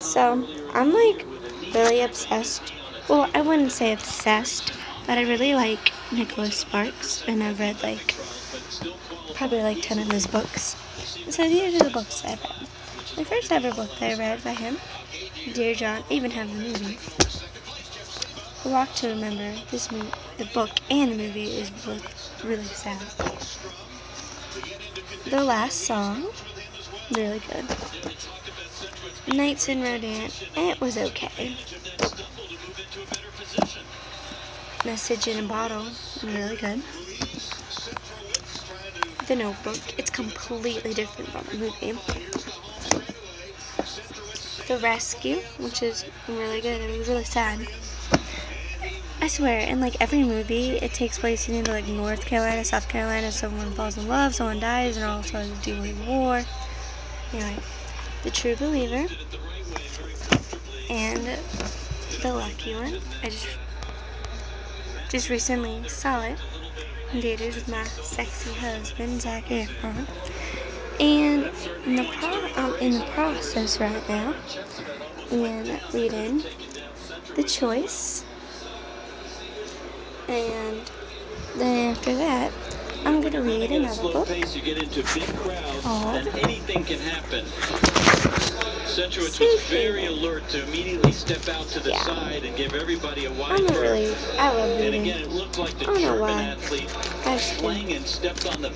So, I'm like really obsessed. Well, I wouldn't say obsessed, but I really like Nicholas Sparks, and I've read like probably like 10 of his books. So, these are the books I've read. The first ever book that I read by him, Dear John, I even have the movie. A Walk to Remember. The book and the movie is both really sad. The Last Song, really good. Nights in Rodan, it was okay. Message in a Bottle, really good. The Notebook, it's completely different from the movie. The Rescue, which is really good. It was really sad. I swear, in like every movie, it takes place in either like North Carolina, South Carolina. Someone falls in love, someone dies, and all starts to do with war. Anyway, The True Believer and The Lucky One. I just recently saw it in theaters with my sexy husband, Zac Efron. And I'm in the process right now and reading The Choice. And then after that, I'm going to read another book called Safety. Very alert to immediately step out to the side and give everybody a wide berth. I love reading. I don't know why. I just do.